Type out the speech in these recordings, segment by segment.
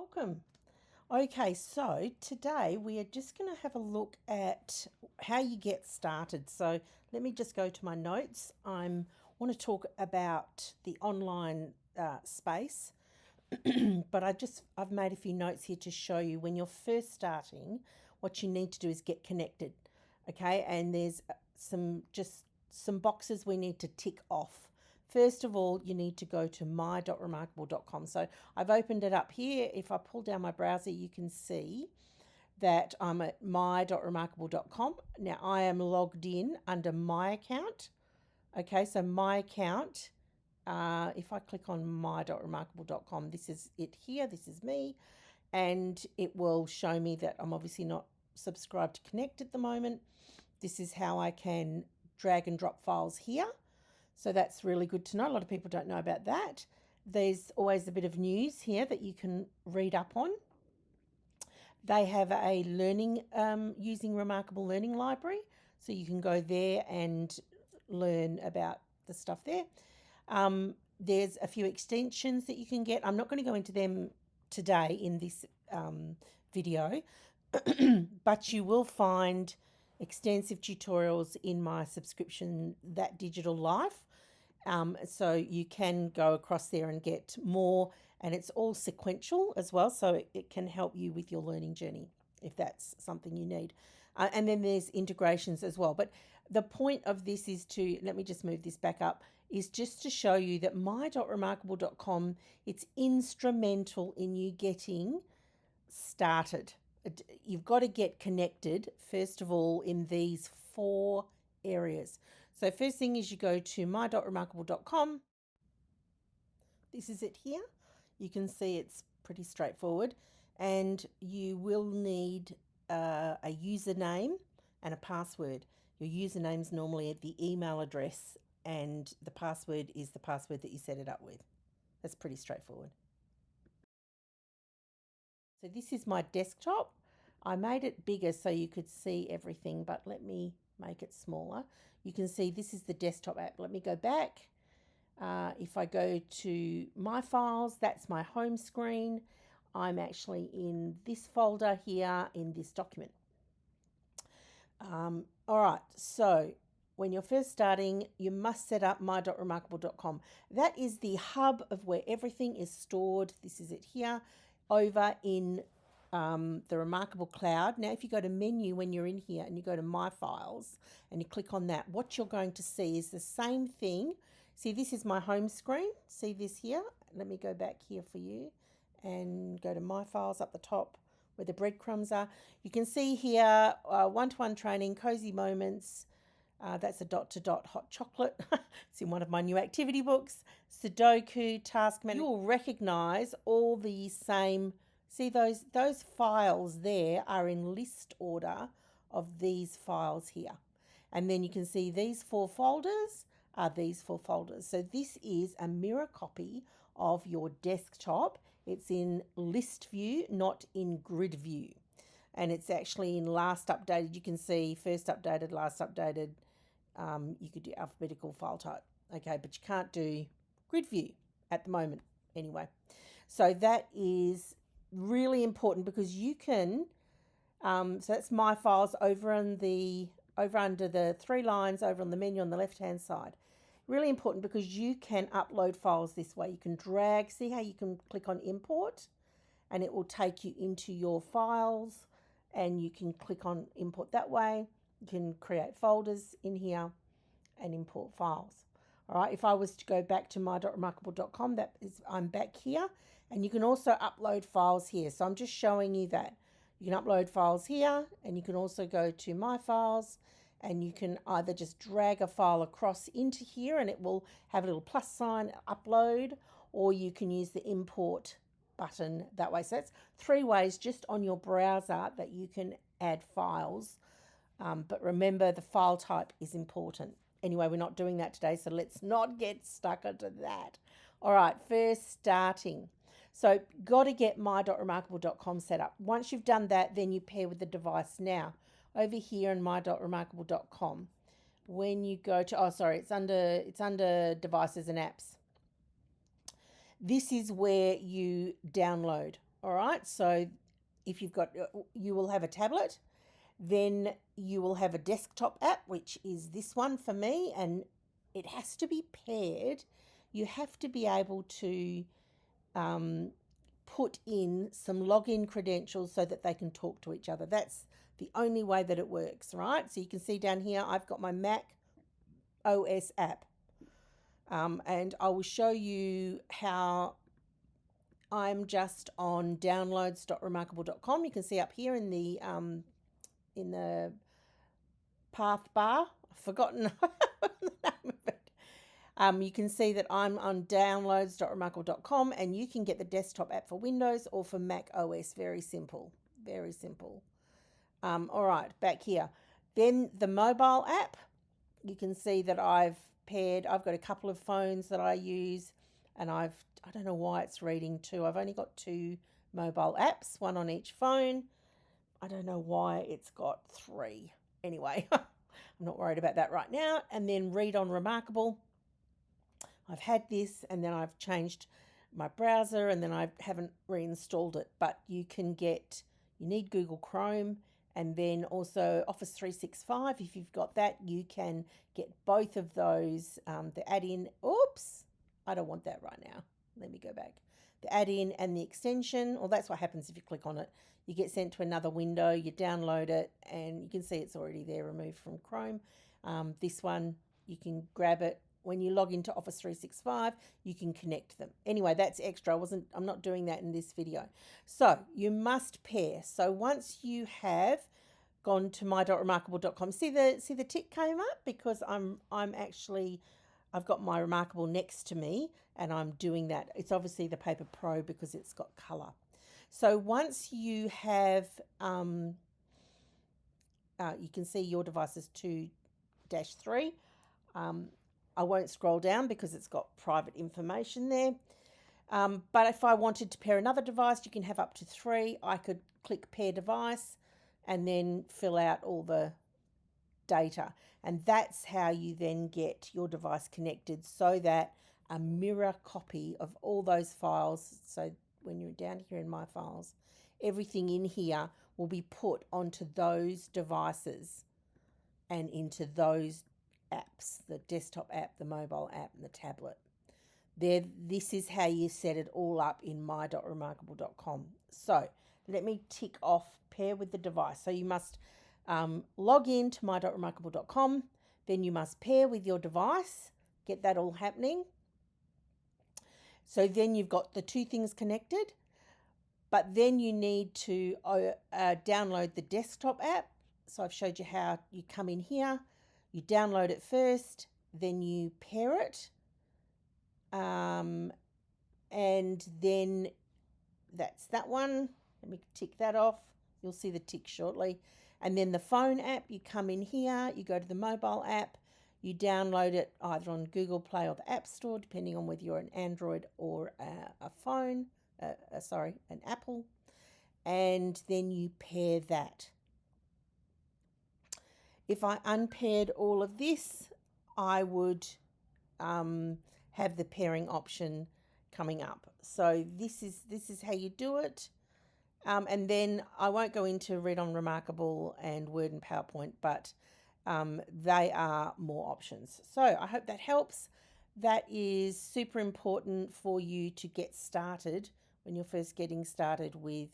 Welcome. Okay, so today we are just going to have a look at how you get started. So let me just go to my notes. I want to talk about the online space, but I've made a few notes here to show you when you're first starting, what you need to do is get connected. Okay, and there's some boxes we need to tick off. First of all, you need to go to my.remarkable.com. So I've opened it up here. If I pull down my browser, you can see that I'm at my.remarkable.com. Now I am logged in under my account. Okay, so my account, if I click on my.remarkable.com, this is it here. This is me. And it will show me that I'm obviously not subscribed to Connect at the moment. This is how I can drag and drop files here. So that's really good to know. A lot of people don't know about that. There's always a bit of news here that you can read up on. They have a learning, using reMarkable learning library. So you can go there and learn about the stuff there. There's a few extensions that you can get. I'm not going to go into them today in this video, but you will find extensive tutorials in my subscription, That Digital Life. So you can go across there and get more, and it's all sequential as well, so it can help you with your learning journey if that's something you need. And then there's integrations as well. But the point of this is to, let me just move this back up, is just to show you that my.remarkable.com, it's instrumental in you getting started. You've got to get connected, first of all, in these 4 areas. So first thing is you go to my.remarkable.com. This is it here. You can see it's pretty straightforward. And you will need a username and a password. Your username is normally the email address, and the password is the password that you set it up with. That's pretty straightforward. So this is my desktop. I made it bigger so you could see everything, but let me make it smaller. You can see this is the desktop app. Let me go back. If I go to my files, that's my home screen. I'm actually in this folder here in this document. All right, so when you're first starting, you must set up my.remarkable.com. That is the hub of where everything is stored. This is it here over in the reMarkable cloud. Now, if you go to menu when you're in here and you go to my files and you click on that, what you're going to see is the same thing. See, this is my home screen. See this here? Let me go back here for you and go to my files up the top where the breadcrumbs are. You can see here one-to-one training, cozy moments. That's a dot-to-dot hot chocolate. It's in one of my new activity books. Sudoku, task manager. You will recognize all the same. See, those files there are in list order of these files here. And then you can see these 4 folders are these 4 folders. So this is a mirror copy of your desktop. It's in list view, not in grid view. And it's actually in last updated. You can see first updated, last updated. You could do alphabetical file type. Okay, but you can't do grid view at the moment anyway. So that is really important because you can, so that's my files over under the 3 lines over on the menu on the left hand side. Really important because you can upload files this way. You can drag, see how you can click on import and it will take you into your files, and you can click on import that way. You can create folders in here and import files. All right, if I was to go back to my.remarkable.com, that is, I'm back here, and you can also upload files here. So I'm just showing you that. You can upload files here, and you can also go to my files, and you can either just drag a file across into here and it will have a little plus sign, upload, or you can use the import button that way. So that's 3 ways just on your browser that you can add files. But remember, the file type is important. Anyway, we're not doing that today, so let's not get stuck into that. All right, first starting. So got to get my.remarkable.com set up. Once you've done that, then you pair with the device. Now, over here in my.remarkable.com, when you go to, it's under devices and apps. This is where you download. All right, so if you've got, you will have a tablet, then you will have a desktop app, which is this one for me, and it has to be paired. You have to be able to put in some login credentials so that they can talk to each other. That's the only way that it works, right? So you can see down here, I've got my Mac OS app. And I will show you how I'm just on downloads.remarkable.com. You can see up here in the path bar, I've forgotten the name of it. You can see that I'm on downloads.remarkable.com, and you can get the desktop app for Windows or for Mac OS. Very simple, very simple. All right, back here. Then the mobile app, you can see that I've got a couple of phones that I use, and I don't know why it's reading two. I've only got two mobile apps, one on each phone. I don't know why it's got three. Anyway, I'm not worried about that right now. And then read on reMarkable. I've had this, and then I've changed my browser, and then I haven't reinstalled it. But you need Google Chrome, and then also Office 365. If you've got that, you can get both of those. The add-in, oops, I don't want that right now. Let me go back. The add-in and the extension, well, that's what happens if you click on it. You get sent to another window, you download it, and you can see it's already there, removed from Chrome. This one, you can grab it. When you log into Office 365, you can connect them. Anyway, that's extra. I'm not doing that in this video. So you must pair. So once you have gone to my.remarkable.com, see the tick came up because I've got my reMarkable next to me, and I'm doing that. It's obviously the Paper Pro because it's got color. So once you have, you can see your device is 2-3. I won't scroll down because it's got private information there. But if I wanted to pair another device, you can have up to 3. I could click pair device and then fill out all the data. And that's how you then get your device connected, so that a mirror copy of all those files, so when you're down here in my files, everything in here will be put onto those devices and into those apps, the desktop app, the mobile app, and the tablet. This is how you set it all up in my.remarkable.com. So let me tick off pair with the device. So you must log in to my.remarkable.com, then you must pair with your device, get that all happening. So then you've got the two things connected, but then you need to download the desktop app. So I've showed you how you come in here, you download it first, then you pair it, and then that's that one. Let me tick that off. You'll see the tick shortly. And then the phone app, you come in here, you go to the mobile app, you download it either on Google Play or the App Store, depending on whether you're an Android or an Apple, and then you pair that. If I unpaired all of this, I would have the pairing option coming up. So this is how you do it. And then I won't go into Read on reMarkable and Word and PowerPoint, but they are more options. So I hope that helps. That is super important for you to get started when you're first getting started with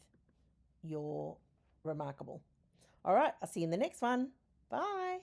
your reMarkable. All right, I'll see you in the next one. Bye.